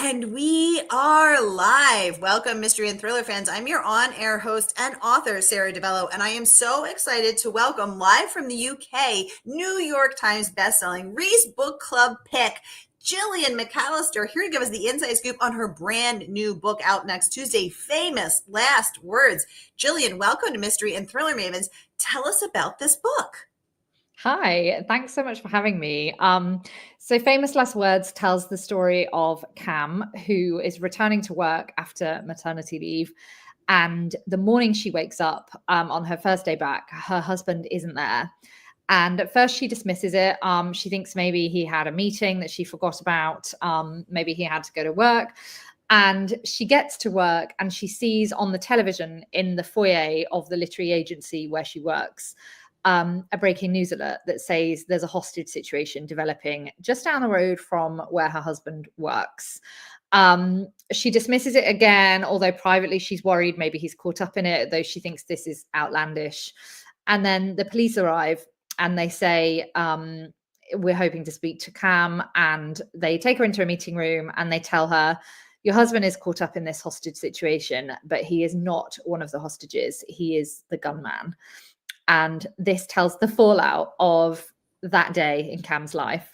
And we are live. Welcome, mystery and thriller fans. I'm your on-air host and author, Sara DiVello, and I am so excited to welcome live from the UK, New York Times bestselling Reese book club pick, Gillian McAllister, here to give us the inside scoop on her brand new book out next Tuesday, Famous Last Words. Gillian, welcome to Mystery and Thriller Mavens. Tell us about this book. Hi, thanks so much for having me. So Famous Last Words tells the story of Cam, who is returning to work after maternity leave. And the morning she wakes up on her first day back, her husband isn't there. And at first she dismisses it. She thinks maybe he had a meeting that she forgot about. Maybe he had to go to work. And she gets to work and she sees on the television in the foyer of the literary agency where she works, a breaking news alert that says there's a hostage situation developing just down the road from where her husband works. She dismisses it again, although privately she's worried maybe he's caught up in it, though she thinks this is outlandish. And then the police arrive and they say, we're hoping to speak to Cam. And they take her into a meeting room and they tell her, your husband is caught up in this hostage situation, but he is not one of the hostages. He is the gunman. And this tells the fallout of that day in Cam's life.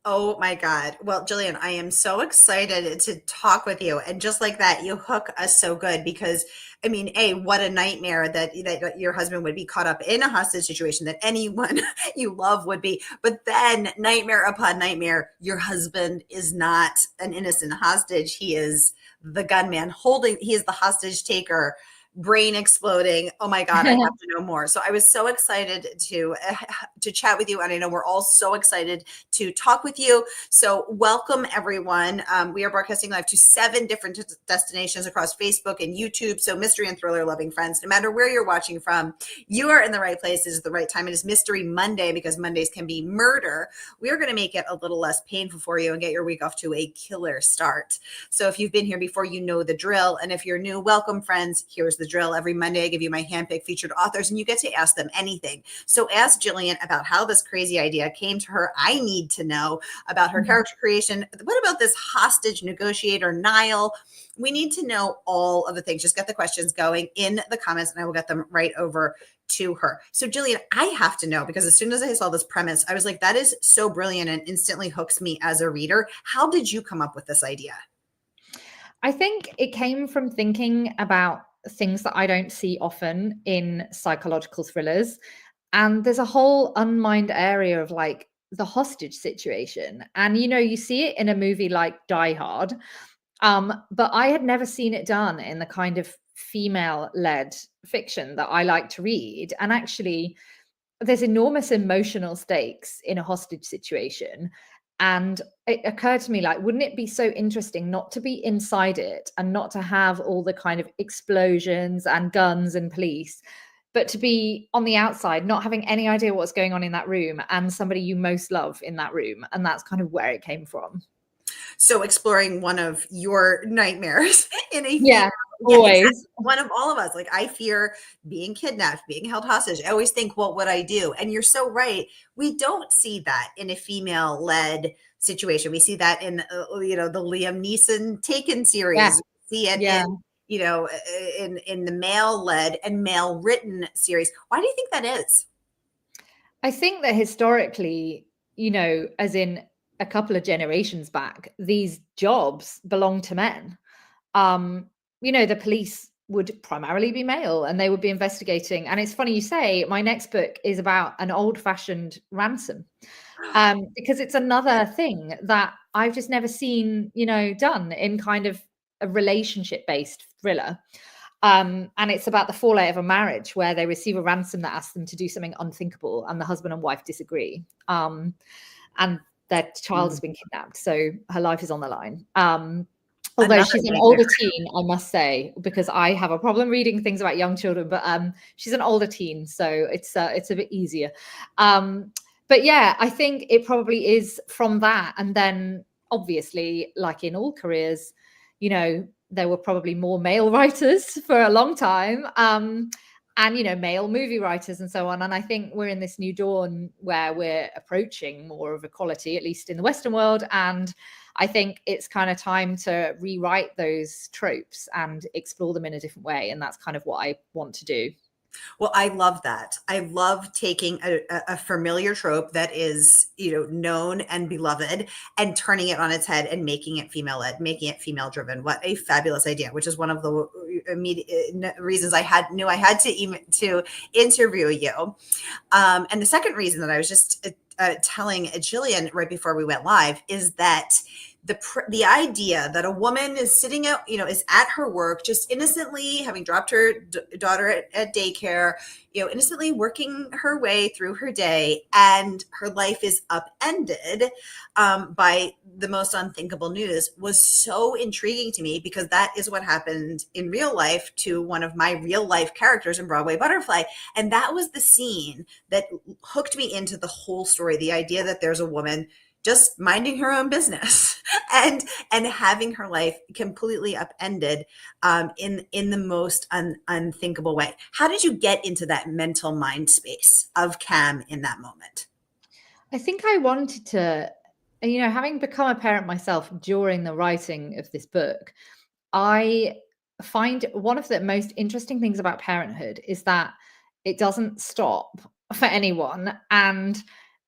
Oh my God. Well, Gillian, I am so excited to talk with you. And just like that, you hook us so good because, I mean, what a nightmare that your husband would be caught up in a hostage situation, that anyone you love would be. But then nightmare upon nightmare, your husband is not an innocent hostage. He is the gunman he is the hostage taker, brain exploding. Oh my God, I have to know more. So I was so excited to chat with you. And I know we're all so excited to talk with you. So welcome everyone. We are broadcasting live to 7 different destinations across Facebook and YouTube. So mystery and thriller loving friends, no matter where you're watching from, you are in the right place. It is the right time. It is Mystery Monday because Mondays can be murder. We are going to make it a little less painful for you and get your week off to a killer start. So if you've been here before, you know the drill. And if you're new, welcome friends. Here's the drill. Every Monday, I give you my handpicked featured authors and you get to ask them anything. So ask Gillian about how this crazy idea came to her. I need to know about her character creation. What about this hostage negotiator, Niall? We need to know all of the things. Just get the questions going in the comments and I will get them right over to her. So Gillian, I have to know, because as soon as I saw this premise, I was like, that is so brilliant and instantly hooks me as a reader. How did you come up with this idea? I think it came from thinking about things that I don't see often in psychological thrillers. And there's a whole unmined area of like the hostage situation. And, you know, you see it in a movie like Die Hard. But I had never seen it done in the kind of female-led fiction that I like to read. And actually, there's enormous emotional stakes in a hostage situation. And it occurred to me, like, wouldn't it be so interesting not to be inside it and not to have all the kind of explosions and guns and police, but to be on the outside, not having any idea what's going on in that room and somebody you most love in that room. And that's kind of where it came from. So exploring one of your nightmares in a always. Exactly. One of all of us. Like, I fear being kidnapped, being held hostage. I always think, what would I do? And you're so right. We don't see that in a female-led situation. We see that in, the Liam Neeson Taken series. Yeah. We see it in the male-led and male-written series. Why do you think that is? I think that historically, as in a couple of generations back, these jobs belong to men. The police would primarily be male and they would be investigating. And it's funny you say, my next book is about an old-fashioned ransom, because it's another thing that I've just never seen, done in kind of a relationship-based thriller. And it's about the fallout of a marriage where they receive a ransom that asks them to do something unthinkable and the husband and wife disagree. And their child has been kidnapped, so her life is on the line. Although she's an older teen, I must say, because I have a problem reading things about young children, but she's an older teen, so it's a bit easier. But yeah, I think it probably is from that. And then obviously, like in all careers, there were probably more male writers for a long time. And, male movie writers and so on. And I think we're in this new dawn where we're approaching more of equality, at least in the Western world. And I think it's kind of time to rewrite those tropes and explore them in a different way. And that's kind of what I want to do. Well, I love that. I love taking a familiar trope that is, known and beloved, and turning it on its head and making it female led, making it female driven. What a fabulous idea! Which is one of the immediate reasons I knew I had to interview you. And the second reason that I was just telling Gillian right before we went live is that the idea that a woman is sitting out, is at her work, just innocently having dropped her daughter at daycare, innocently working her way through her day, and her life is upended by the most unthinkable news, was so intriguing to me, because that is what happened in real life to one of my real life characters in Broadway Butterfly. And that was the scene that hooked me into the whole story. The idea that there's a woman just minding her own business and having her life completely upended in the most unthinkable way. How did you get into that mental mind space of Cam in that moment? I think I wanted to, having become a parent myself during the writing of this book, I find one of the most interesting things about parenthood is that it doesn't stop for anyone. And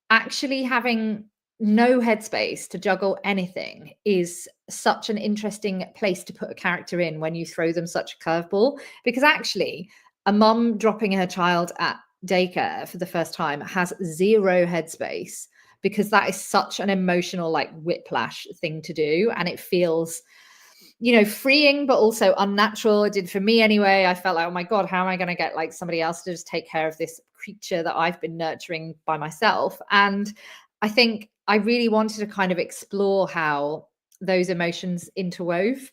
actually having no headspace to juggle anything is such an interesting place to put a character in when you throw them such a curveball. Because actually, a mum dropping her child at daycare for the first time has zero headspace, because that is such an emotional, like, whiplash thing to do. And it feels, freeing, but also unnatural. It did for me anyway. I felt like, oh my God, how am I going to get like somebody else to just take care of this creature that I've been nurturing by myself? And I think I really wanted to kind of explore how those emotions interwove.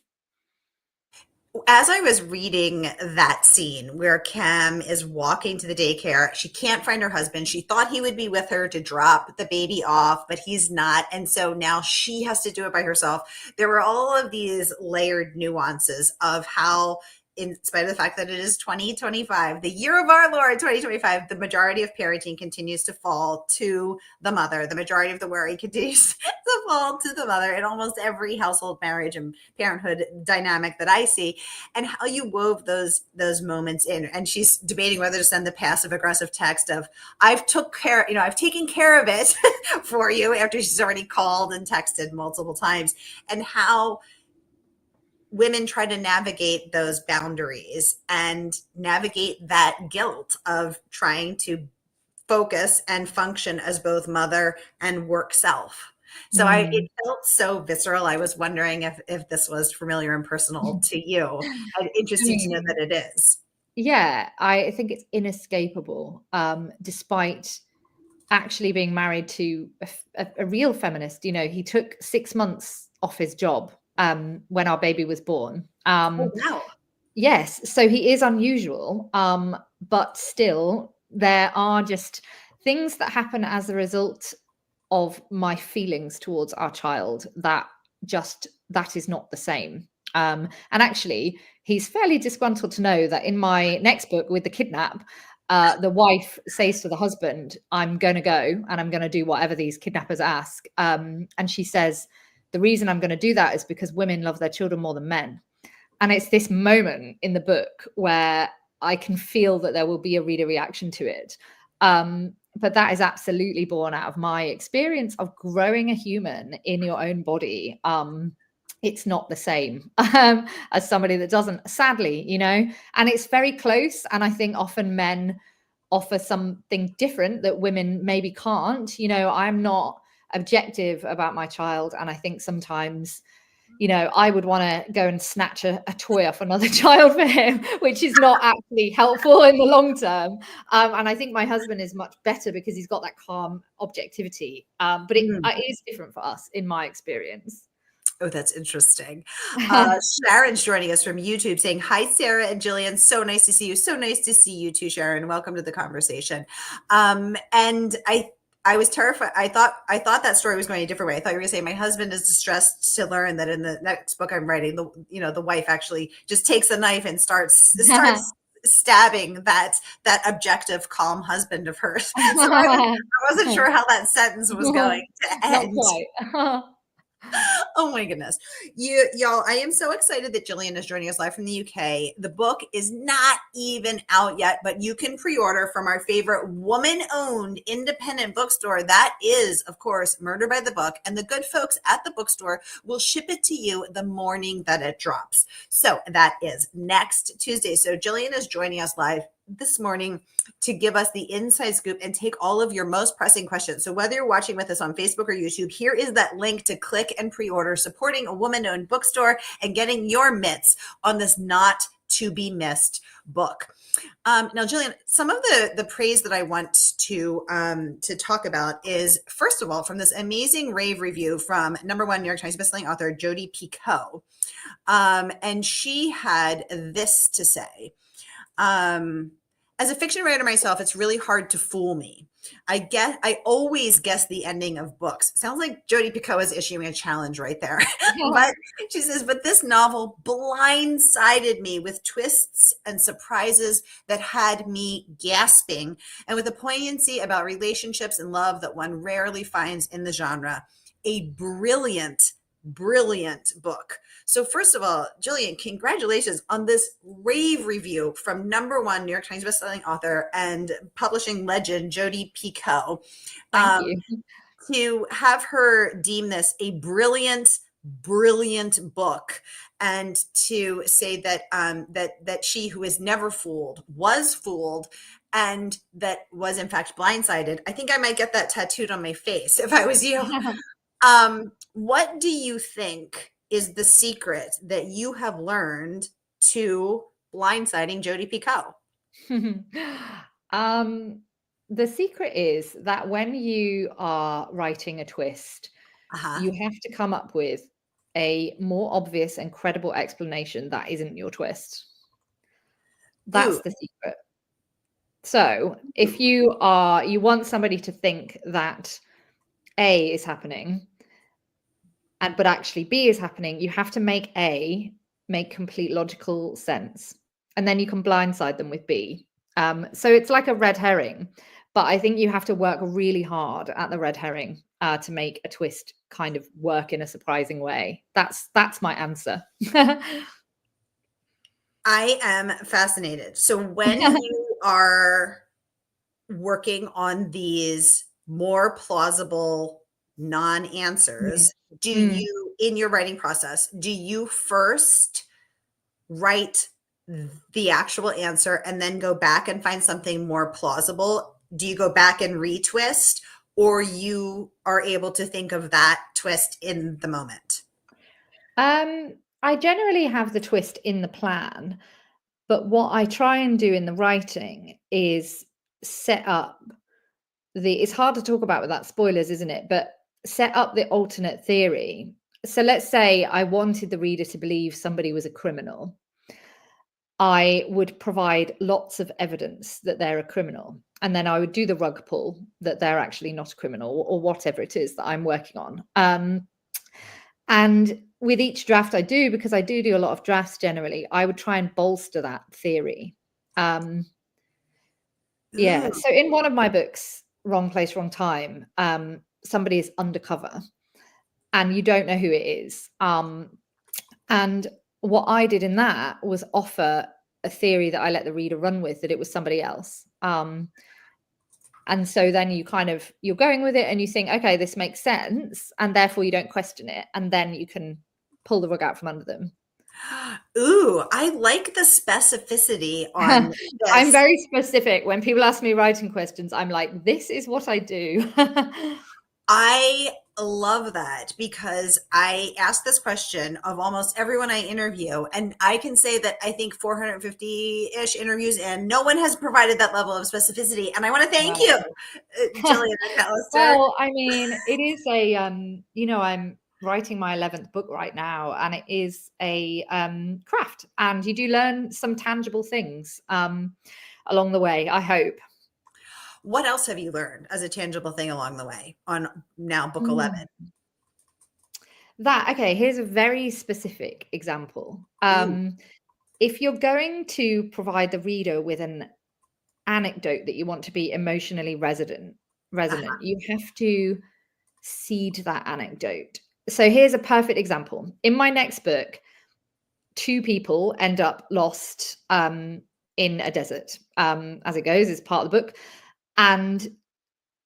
As I was reading that scene where Cam is walking to the daycare, she can't find her husband. She thought he would be with her to drop the baby off, but he's not. And so now she has to do it by herself. There were all of these layered nuances of how, in spite of the fact that it is 2025, the year of our Lord 2025, the majority of parenting continues to fall to the mother. The majority of the worry continues to fall to the mother in almost every household, marriage, and parenthood dynamic that I see, and how you wove those moments in. And she's debating whether to send the passive aggressive text of, I've taken care of it for you, after she's already called and texted multiple times, and how women try to navigate those boundaries and navigate that guilt of trying to focus and function as both mother and work self. So it felt so visceral. I was wondering if this was familiar and personal to you. And interesting to know that it is. Yeah, I think it's inescapable, despite actually being married to a real feminist. He took 6 months off his job when our baby was born. Oh, wow. Yes, so he is unusual, but still there are just things that happen as a result of my feelings towards our child that is not the same. And actually, he's fairly disgruntled to know that in my next book with the kidnap, the wife says to the husband, I'm going to go and I'm going to do whatever these kidnappers ask. And she says, the reason I'm going to do that is because women love their children more than men. And it's this moment in the book where I can feel that there will be a reader reaction to it. But that is absolutely born out of my experience of growing a human in your own body. It's not the same as somebody that doesn't, sadly, and it's very close. And I think often men offer something different that women maybe can't. I'm not objective about my child. And I think sometimes, I would want to go and snatch a toy off another child for him, which is not actually helpful in the long term. And I think my husband is much better because he's got that calm objectivity. But it is different for us, in my experience. Oh, that's interesting. Sharon's joining us from YouTube saying, hi, Sara and Gillian. So nice to see you. So nice to see you too, Sharon. Welcome to the conversation. And I was terrified. I thought that story was going a different way. I thought you were going to say, my husband is distressed to learn that in the next book I'm writing, the wife actually just takes a knife and starts stabbing that objective, calm husband of hers. So I wasn't sure how that sentence was going to end. Not quite. Oh my goodness. Y'all, I am so excited that Gillian is joining us live from the UK. The book is not even out yet, but you can pre-order from our favorite woman-owned independent bookstore. That is, of course, Murder by the Book. And the good folks at the bookstore will ship it to you the morning that it drops. So that is next Tuesday. So Gillian is joining us live this morning to give us the inside scoop and take all of your most pressing questions. So whether you're watching with us on Facebook or YouTube, here is that link to click and pre-order, supporting a woman-owned bookstore and getting your mitts on this not to be missed book. Now, Gillian, some of the praise that I want to talk about is, first of all, from this amazing rave review from #1 New York Times bestselling author Jodi Picoult, and she had this to say. As a fiction writer myself, it's really hard to fool me. I always guess the ending of books. Sounds like Jodi Picoult is issuing a challenge right there. But she says, but this novel blindsided me with twists and surprises that had me gasping, and with a poignancy about relationships and love that one rarely finds in the genre. A brilliant book. So first of all, Gillian, congratulations on this rave review from #1 New York Times bestselling author and publishing legend Jodi Picoult. Thank you. To have her deem this a brilliant book, and to say that that she who is never fooled was fooled, and that was in fact blindsided. I think I might get that tattooed on my face if I was you. What do you think is the secret that you have learned to blindsiding Jodi Picoult? The secret is that when you are writing a twist, Uh-huh. you have to come up with a more obvious and credible explanation that isn't your twist. That's Ooh. the secret. So if you want somebody to think that A is happening, but actually B is happening, you have to make A make complete logical sense. And then you can blindside them with B. So it's like a red herring, but I think you have to work really hard at the red herring to make a twist kind of work in a surprising way. That's my answer. I am fascinated. So when you are working on these more plausible non-answers, do you, in your writing process, do you first write the actual answer and then go back and find something more plausible? Do you go back and retwist, or you are able to think of that twist in the moment? I generally have the twist in the plan, but what I try and do in the writing is set up it's hard to talk about without spoilers, isn't it? But set up the alternate theory. So let's say I wanted the reader to believe somebody was a criminal. I would provide lots of evidence that they're a criminal. And then I would do the rug pull that they're actually not a criminal, or whatever it is that I'm working on. And with each draft I do, because I do a lot of drafts generally, I would try and bolster that theory. Yeah. So in one of my books, Wrong Place, Wrong Time, somebody is undercover and you don't know who it is. And what I did in that was offer a theory that I let the reader run with, that it was somebody else. And so then you're going with it and you think, okay, this makes sense. And therefore you don't question it. And then you can pull the rug out from under them. Ooh, I like the specificity on this. I'm very specific. When people ask me writing questions, I'm like, this is what I do. I love that, because I ask this question of almost everyone I interview, and I can say that I think 450-ish interviews in, no one has provided that level of specificity. And I want to thank you, Gillian McAllister. Well, I mean, it is I'm writing my 11th book right now, and it is a craft, and you do learn some tangible things along the way, I hope. What else have you learned as a tangible thing along the way on now book 11? Okay, here's a very specific example. If you're going to provide the reader with an anecdote that you want to be emotionally resonant, you have to seed that anecdote. So here's a perfect example. In my next book, two people end up lost in a desert, as it goes, is part of the book. And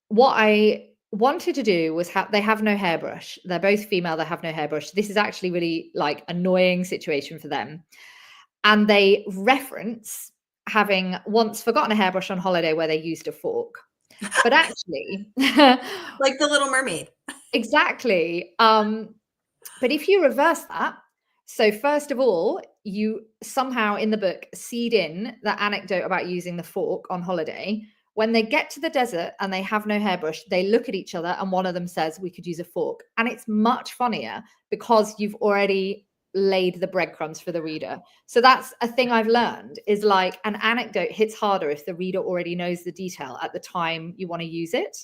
what I wanted to do was they have no hairbrush. They're both female, they have no hairbrush. This is actually really like annoying situation for them. And they reference having once forgotten a hairbrush on holiday where they used a fork. But actually, Like the Little Mermaid. exactly. But if you reverse that, so first of all, you somehow in the book seed in the anecdote about using the fork on holiday. When they get to the desert and they have no hairbrush, they look at each other and one of them says, we could use a fork. And it's much funnier because you've already laid the breadcrumbs for the reader. So that's a thing I've learned, is like an anecdote hits harder if the reader already knows the detail at the time you want to use it.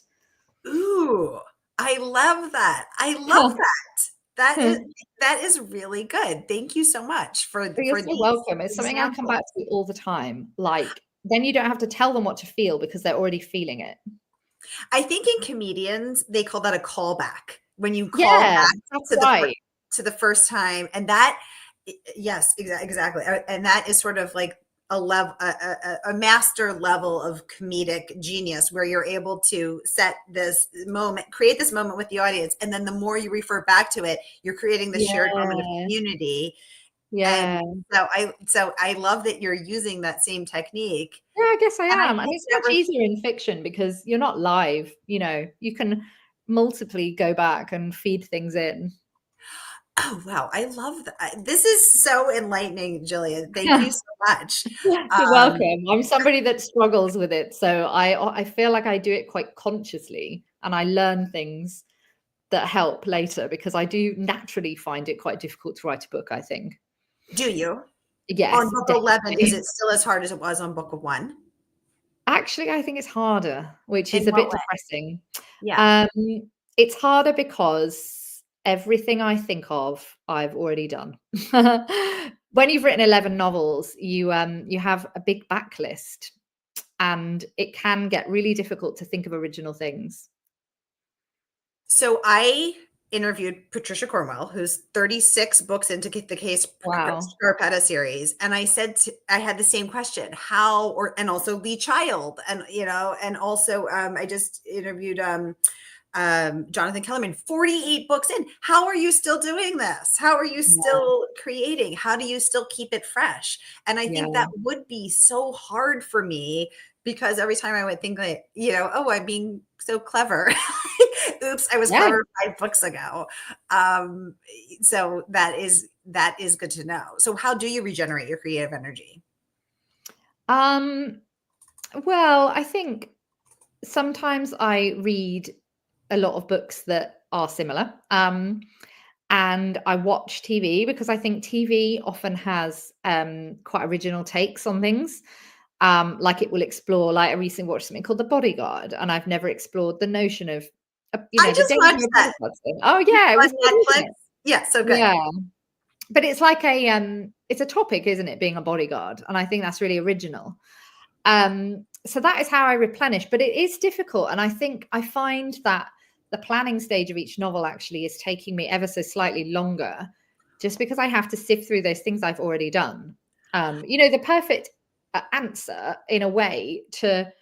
Ooh, I love that. I love that. That is really good. Thank you so much for You're so these welcome. It's something I come examples. back to all the time. Like, then you don't have to tell them what to feel because they're already feeling it. I think in comedians, they call that a callback. When you call Yeah, back that's to right. the first time, and that, yes, exactly, and that is sort of like a level, a master level of comedic genius, where you're able to set this moment, create this moment with the audience, and then the more you refer back to it, you're creating the shared moment of Yeah. community. Yeah. And so I love that you're using that same technique. Yeah, I guess I And I am. And think it's that much easier in fiction because you're not live, you can multiply go back and feed things in. Oh, wow. I love that. This is so enlightening, Gillian. Thank you so much. You're Um, welcome. I'm somebody that struggles with it. So I feel like I do it quite consciously and I learn things that help later because I do naturally find it quite difficult to write a book, I think. do you? On Yes, book 11, is definitely. it still as hard as it was on book 1? Actually, I think it's harder, which is In a what bit way? depressing. Yeah. Um, it's harder because everything I think of, I've already done. When you've written 11 novels, you have a big backlist, and it can get really difficult to think of original things. So I interviewed Patricia Cornwell, who's 36 books into the Case Wow. Scarpetta series. And I said, I had the same question, and also Lee Child. And, and also I just interviewed Jonathan Kellerman, 48 books in. How are you still doing this? How are you Yeah. still creating? How do you still keep it fresh? And I think Yeah. that would be so hard for me because every time I would think like, oh, I'm being so clever. Oops, I was Yeah. clever 5 books ago. So that is good to know. So how do you regenerate your creative energy? Um, well, I think sometimes I read a lot of books that are similar. And I watch TV because I think TV often has quite original takes on things. Like it will explore, like I recently watched something called The Bodyguard, and I've never explored the notion of, I the just danger watched of that bodyguards. Oh yeah, it on was good, Netflix. wasn't it? Yeah, so good. Yeah, but it's like it's a topic, isn't it? Being a bodyguard, and I think that's really original. So that is how I replenish, but it is difficult. And I think I find that the planning stage of each novel actually is taking me ever so slightly longer just because I have to sift through those things I've already done. The perfect answer in a way to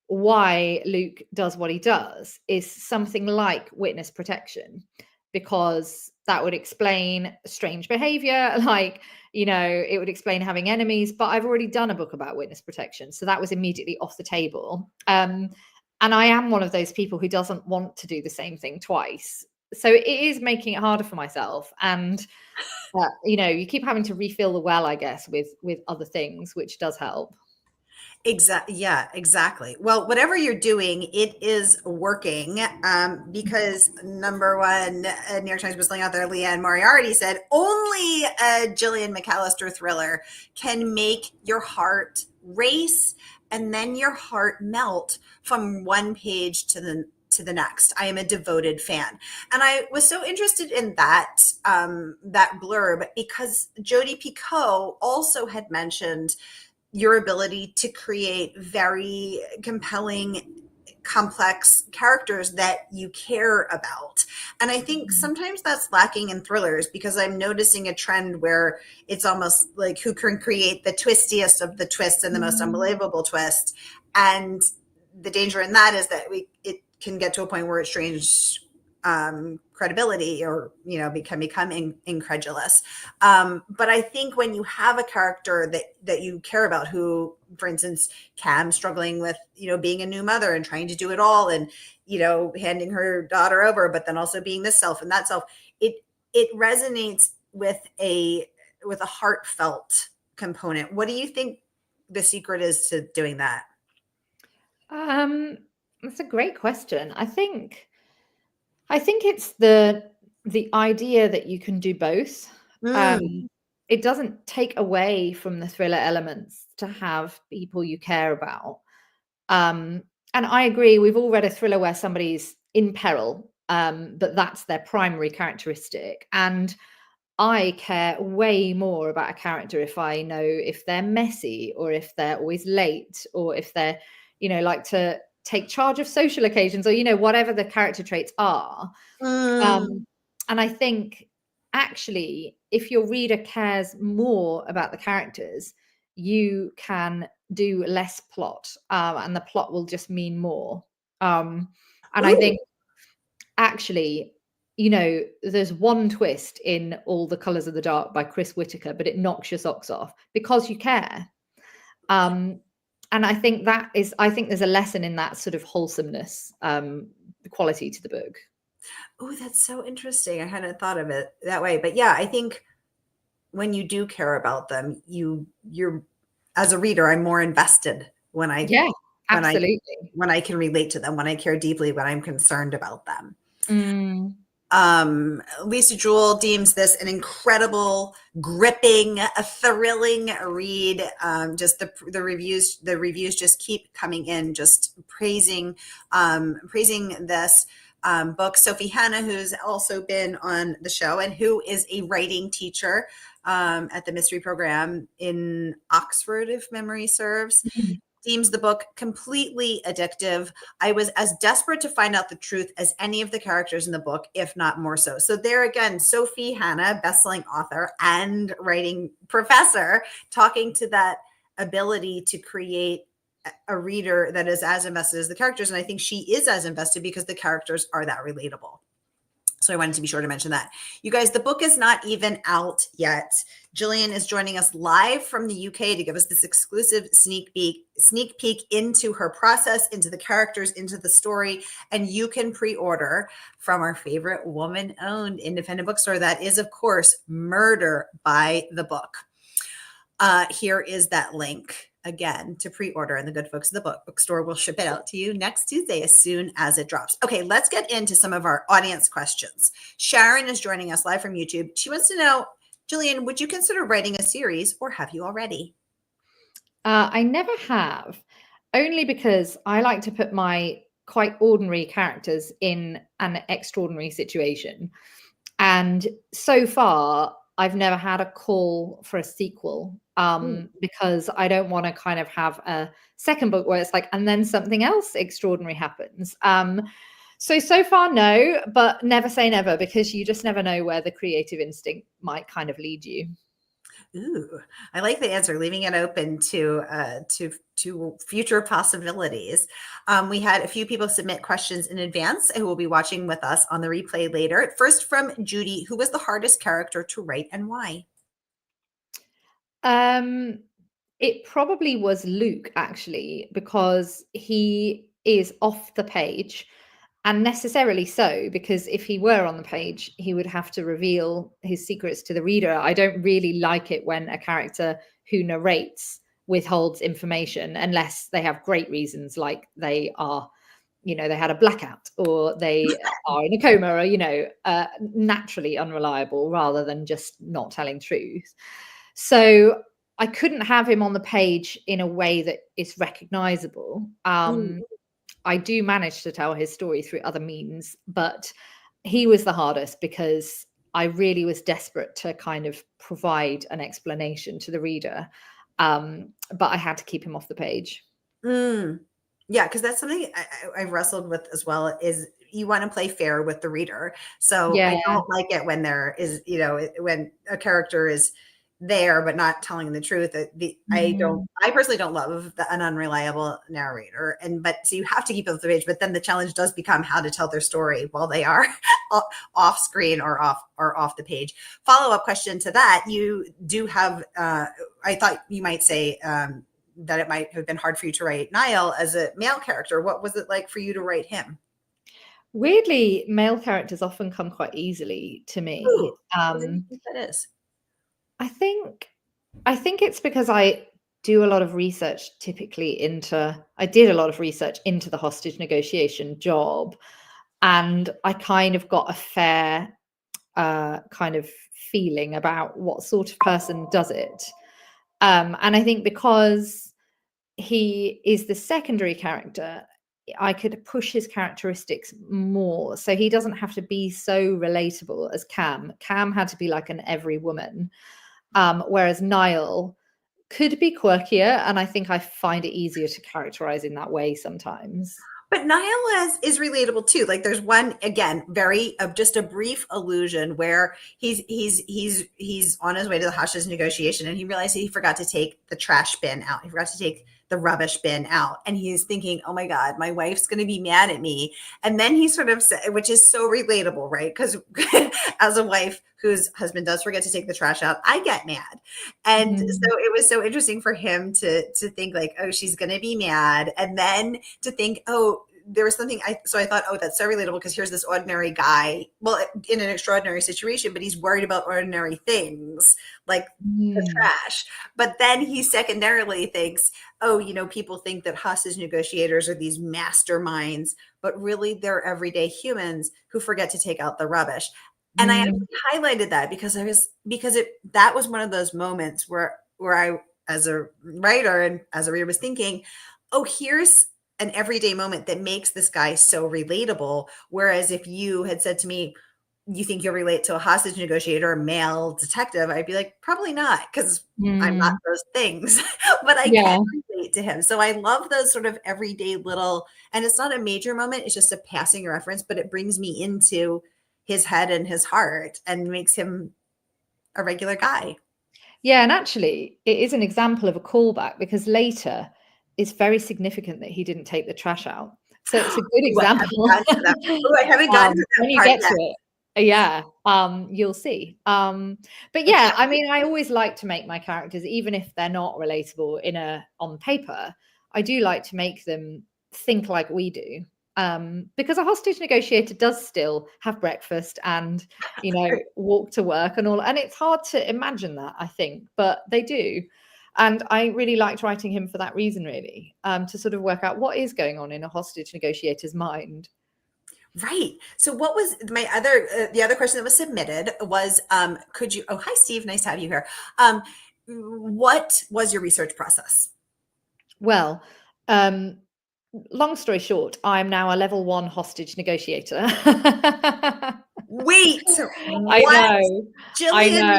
why Luke does what he does is something like witness protection, because that would explain strange behavior. Like, it would explain having enemies, but I've already done a book about witness protection. So that was immediately off the table. And I am one of those people who doesn't want to do the same thing twice. So it is making it harder for myself. And, you keep having to refill the well, I guess, with other things, which does help. Exactly. Yeah, exactly. Well, whatever you're doing, it is working because number one, New York Times bestselling author Leanne Moriarty said only a Gillian McAllister thriller can make your heart race and then your heart melt from one page to the next. I am a devoted fan, and I was so interested in that blurb because Jodi Picoult also had mentioned your ability to create very compelling complex characters that you care about. And I think sometimes that's lacking in thrillers, because I'm noticing a trend where it's almost like who can create the twistiest of the twists and the most unbelievable twist. And the danger in that is that it can get to a point where it strains credibility, or can become incredulous. But I think when you have a character that you care about, who, for instance, Cam struggling with being a new mother and trying to do it all, and handing her daughter over, but then also being this self and that self, it resonates with a heartfelt component. What do you think the secret is to doing that? That's a great question. I think it's the idea that you can do both. It doesn't take away from the thriller elements to have people you care about. And I agree, we've all read a thriller where somebody's in peril, but that's their primary characteristic. And I care way more about a character if I know if they're messy, or if they're always late, or if they're, like to take charge of social occasions, or, whatever the character traits are. And I think actually, if your reader cares more about the characters, you can do less plot, and the plot will just mean more. And I think actually, there's one twist in All the Colors of the Dark by Chris Whitaker, but it knocks your socks off because you care. And I think there's a lesson in that sort of wholesomeness, quality to the book. Oh, that's so interesting. I hadn't thought of it that way. But yeah, I think when you do care about them, you're as a reader, I'm more invested when I absolutely. when I can relate to them, when I care deeply, when I'm concerned about them. Lisa Jewell deems this an incredible, gripping, a thrilling read. Just the reviews just keep coming in, just praising this book. Sophie Hannah, who's also been on the show and who is a writing teacher at the mystery program in Oxford, if memory serves, deems the book completely addictive. I was as desperate to find out the truth as any of the characters in the book, if not more so. So there again, Sophie Hannah, bestselling author and writing professor, talking to that ability to create a reader that is as invested as the characters. And I think she is as invested because the characters are that relatable. So I wanted to be sure to mention that. You guys, the book is not even out yet. Gillian is joining us live from the UK to give us this exclusive sneak peek into her process, into the characters, into the story. And you can pre-order from our favorite woman-owned independent bookstore. That is, of course, Murder by the Book. Here is that link again to pre-order, and the good folks of the bookstore will ship it out to you next Tuesday as soon as it drops. Okay, let's get into some of our audience questions. Sharon is joining us live from YouTube. She wants to know, Gillian, would you consider writing a series, or have you already? I never have, only because I like to put my quite ordinary characters in an extraordinary situation. And so far, I've never had a call for a sequel, because I don't want to kind of have a second book where it's like, and then something else extraordinary happens. So far, no, but never say never, because you just never know where the creative instinct might kind of lead you. Ooh, I like the answer, leaving it open to future possibilities. We had a few people submit questions in advance who will be watching with us on the replay later. First from Judy, who was the hardest character to write and why? It probably was Luke, actually, because he is off the page, and necessarily so, because if he were on the page, he would have to reveal his secrets to the reader. I don't really like it when a character who narrates withholds information unless they have great reasons, like they are, they had a blackout, or they are in a coma, or, naturally unreliable, rather than just not telling truth. So I couldn't have him on the page in a way that is recognizable. I do manage to tell his story through other means, but he was the hardest because I really was desperate to kind of provide an explanation to the reader. But I had to keep him off the page. Yeah, because that's something I've wrestled with as well is you want to play fair with the reader. So I Yeah. don't like it when there is, when a character is there but not telling the truth. Mm. I personally don't love an unreliable narrator. But so you have to keep it on the page. But then the challenge does become how to tell their story while they are off screen or off the page. Follow up question to that: you do have. I thought you might say. That it might have been hard for you to write Niall as a male character. What was it like for you to write him? Weirdly, male characters often come quite easily to me. Ooh, what do you think that is? I think I think it's because I do a lot of research typically into I did a lot of research into the hostage negotiation job, and I kind of got a fair kind of feeling about what sort of person does it. And I think because he is the secondary character, I could push his characteristics more. So he doesn't have to be so relatable as Cam. Cam had to be like an every woman, whereas Niall could be quirkier, and I think I find it easier to characterize in that way sometimes. But Niall is relatable too. Like there's one again, very just a brief allusion where he's on his way to the hostage negotiation and he realizes he forgot to take the trash bin out. He forgot to take the rubbish bin out, and he's thinking, "Oh my God, my wife's going to be mad at me." And then he sort of said, which is so relatable, right? Because as a wife whose husband does forget to take the trash out, I get mad. And Mhm. so it was so interesting for him to think like, oh, she's going to be mad, and then to think, oh, there was something so I thought, oh, that's so relatable because here's this ordinary guy, well, in an extraordinary situation, but he's worried about ordinary things like the Mm. trash. But then he secondarily thinks, oh, people think that hostage negotiators are these masterminds, but really they're everyday humans who forget to take out the rubbish. And I Mm. actually highlighted that because that was one of those moments where I, as a writer and as a reader, was thinking, oh, here's an everyday moment that makes this guy so relatable. Whereas if you had said to me, you think you'll relate to a hostage negotiator or male detective, I'd be like, probably not, because I'm not Mm. those things. But I can Yeah. relate to him. So I love those sort of everyday little, and it's not a major moment, it's just a passing reference, but it brings me into his head and his heart and makes him a regular guy. Yeah, and actually, it is an example of a callback because later it's very significant that he didn't take the trash out. So it's a good Ooh, I haven't example. gotten to that. Ooh, I haven't gotten to that When you part get yet. to it, yeah, you'll see. But Which yeah, I mean, I always like to make my characters, even if they're not relatable on paper, I do like to make them think like we do. Because a hostage negotiator does still have breakfast and walk to work and all, and it's hard to imagine that, I think, but they do. And I really liked writing him for that reason, really, to sort of work out what is going on in a hostage negotiator's mind. Right. So what was the other question that was submitted was, could you, oh, hi, Steve. Nice to have you here. What was your research process? Well, long story short, I'm now a level 1 hostage negotiator. Wait, I what? know. I Gillian know.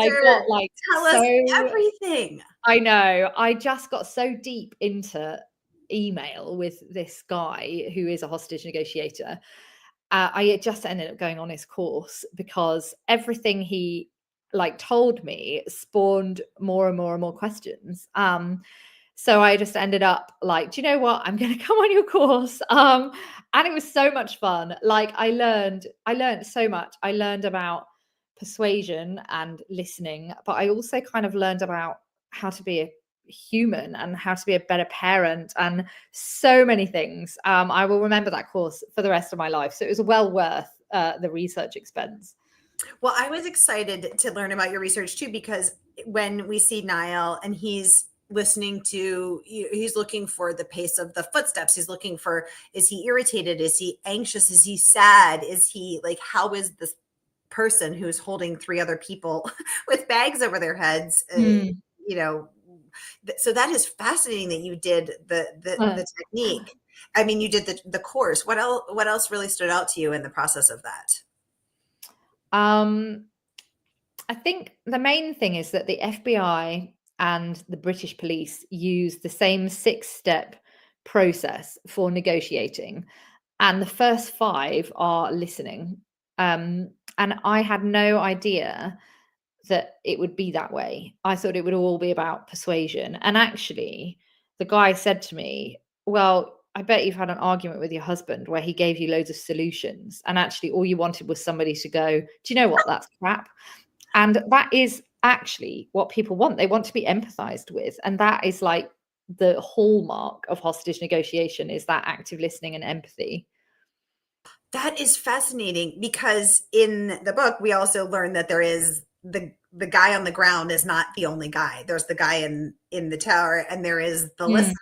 I McAllister, got like tell us so everything. I know. I just got so deep into email with this guy who is a hostage negotiator. I just ended up going on his course because everything he told me spawned more and more and more questions. So I just ended up like, do you know what? I'm going to come on your course. And it was so much fun. Like I learned so much. I learned about persuasion and listening, but I also kind of learned about how to be a human and how to be a better parent and so many things. I will remember that course for the rest of my life. So it was well worth the research expense. Well, I was excited to learn about your research too, because when we see Niall and he's listening to, he's looking for the pace of the footsteps. He's looking for, is he irritated? Is he anxious? Is he sad? Is he like, how is this person who's holding three other people with bags over their heads? Mm. You know, so that is fascinating that you did Uh, the technique. I mean, you did the course. What else really stood out to you in the process of that? um, I think the main thing is that the FBI and the British police use the same 6-step process for negotiating. And the first 5 are listening. And I had no idea that it would be that way. I thought it would all be about persuasion. And actually, the guy said to me, well, I bet you've had an argument with your husband where he gave you loads of solutions. And actually, all you wanted was somebody to go, do you know what? That's crap. And that is actually what people want. They want to be empathized with. And that is like the hallmark of hostage negotiation, is that active listening and empathy. That is fascinating, because in the book, we also learn that there is the guy on the ground is not the only guy. There's the guy in the tower, and there is the listener,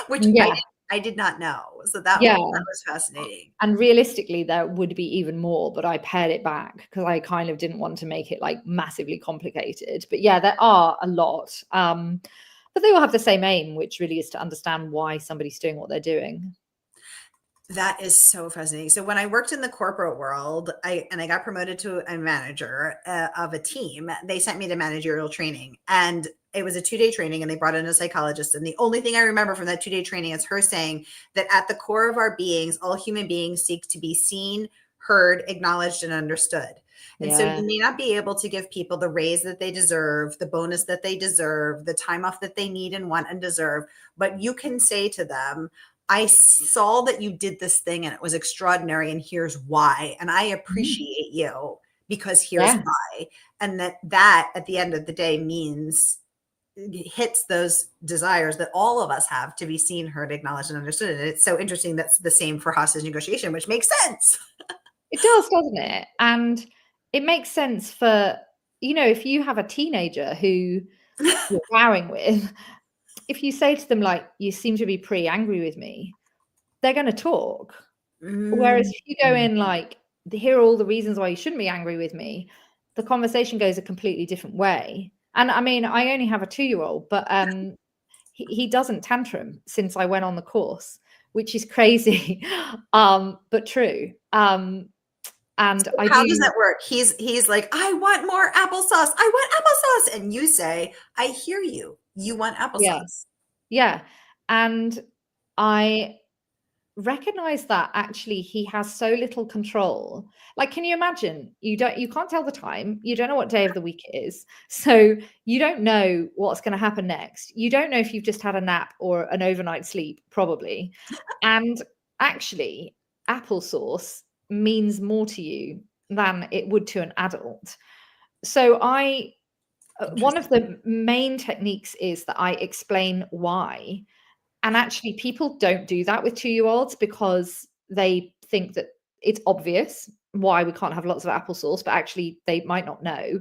which Yeah. I did not know. So that was fascinating. And realistically, there would be even more, but I pared it back because I kind of didn't want to make it like massively complicated. But yeah, there are a lot. But they all have the same aim, which really is to understand why somebody's doing what they're doing. That is so fascinating. So when I worked in the corporate world, I got promoted to a manager of a team, they sent me to managerial training, and it was a 2-day training, and they brought in a psychologist. And the only thing I remember from that 2-day training is her saying that at the core of our beings, all human beings seek to be seen, heard, acknowledged, and understood. And so you may not be able to give people the raise that they deserve, the bonus that they deserve, the time off that they need and want and deserve, but you can say to them, I saw that you did this thing and it was extraordinary, and here's why. And I appreciate you because here's why. And that at the end of the day means hits those desires that all of us have to be seen, heard, acknowledged, and understood. And it's so interesting that's the same for hostage negotiation, which makes sense. It does, doesn't it? And it makes sense for, if you have a teenager who you're rowing with, if you say to them, like, you seem to be pretty angry with me, they're going to talk. Whereas if you go in like, here are all the reasons why you shouldn't be angry with me, the conversation goes a completely different way. And I mean, I only have a 2-year-old, but he doesn't tantrum since I went on the course, which is crazy, but true. And so how does that work? He's like, I want more applesauce. I want applesauce. And you say, I hear you. You want applesauce. Yeah. And I recognize that actually he has so little control. Like, can you imagine? You can't tell the time. You don't know what day of the week it is. So you don't know what's going to happen next. You don't know if you've just had a nap or an overnight sleep, probably. And actually, applesauce means more to you than it would to an adult. So one of the main techniques is that I explain why. And actually, people don't do that with 2-year-olds because they think that it's obvious why we can't have lots of applesauce, but actually they might not know.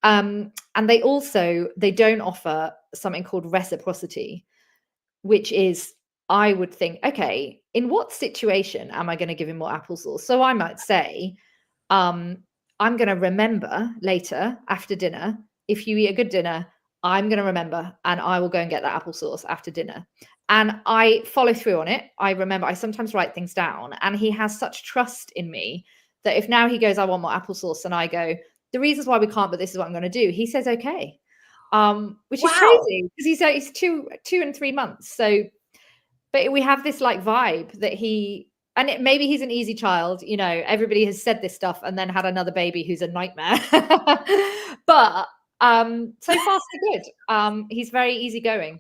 And they don't offer something called reciprocity, which is, I would think, okay, in what situation am I going to give him more applesauce? So I might say, I'm going to remember later after dinner, if you eat a good dinner, I'm going to remember and I will go and get that applesauce after dinner. And I follow through on it. I remember, I sometimes write things down, and he has such trust in me that if now he goes, I want more applesauce, and I go, the reasons why we can't, but this is what I'm going to do, he says, okay. Which is crazy because he's 2 and 3 months. So, but we have this like vibe that maybe he's an easy child, everybody has said this stuff and then had another baby who's a nightmare. But so far so good. He's very easygoing.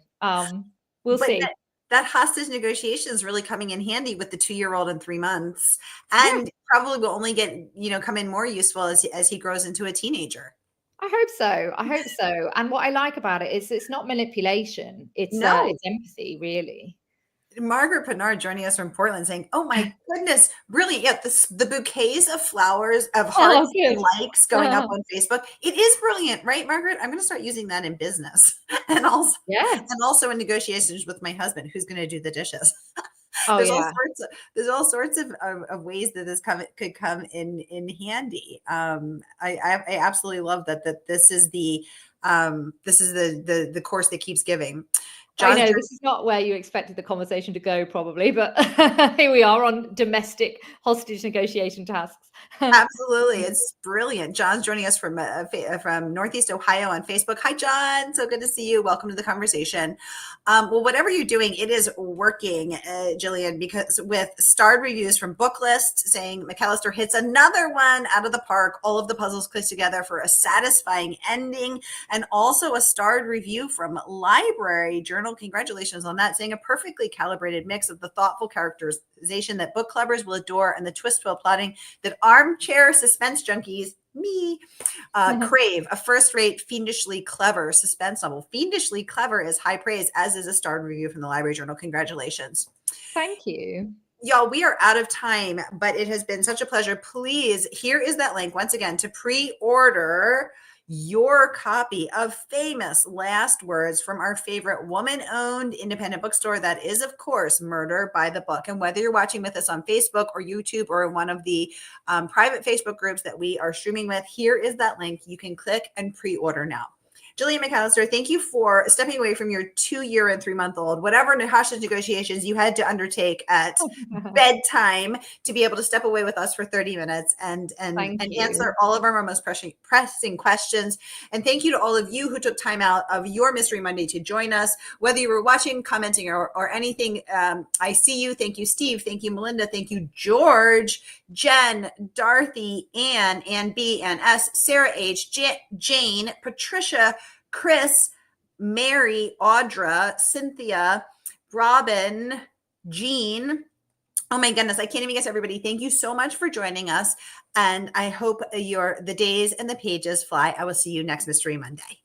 We'll see. That hostage negotiation is really coming in handy with the 2-year-old in 3 months, and probably will only get, come in more useful as he grows into a teenager. I hope so. And what I like about it is it's not manipulation. It's empathy, really. Margaret Pinard joining us from Portland saying, oh my goodness, really? Yeah, the bouquets of flowers, of hearts and likes going up on Facebook. It is brilliant, right, Margaret? I'm going to start using that in business and also in negotiations with my husband, who's going to do the dishes. There's all sorts of ways that this could come in handy. I absolutely love that this is the course that keeps giving. I John's know this is not where you expected the conversation to go, probably, but here we are on domestic hostage negotiation tasks. Absolutely. It's brilliant. John's joining us from Northeast Ohio on Facebook. Hi, John. So good to see you. Welcome to the conversation. Well, whatever you're doing, it is working, Gillian, because with starred reviews from Booklist saying McAllister hits another one out of the park, all of the puzzles clicked together for a satisfying ending, and also a starred review from Library Journal. Congratulations on that, saying a perfectly calibrated mix of the thoughtful characterization that book clubbers will adore and the twist-filled plotting that armchair suspense junkies, me, crave. A first-rate, fiendishly clever suspense novel. Fiendishly clever is high praise, as is a starred review from the Library Journal. Congratulations. Thank you. Y'all, we are out of time, but it has been such a pleasure. Please, here is that link once again to pre-order your copy of Famous Last Words from our favorite woman-owned independent bookstore. That is, of course, Murder by the Book. And whether you're watching with us on Facebook or YouTube or in one of the private Facebook groups that we are streaming with, here is that link. You can click and pre-order now. Gillian McAllister, thank you for stepping away from your 2-year and 3-month-old, whatever hostage negotiations you had to undertake at bedtime to be able to step away with us for 30 minutes and answer all of our most pressing questions. And thank you to all of you who took time out of your Mystery Monday to join us, whether you were watching, commenting, or anything. I see you. Thank you, Steve. Thank you, Melinda. Thank you, George, Jen, Dorothy, Ann B, Ann S, Sarah H, Jane, Patricia, Chris, Mary, Audra, Cynthia, Robin, Jean. Oh my goodness, I can't even guess everybody. Thank you so much for joining us. And I hope the days and the pages fly. I will see you next Mystery Monday.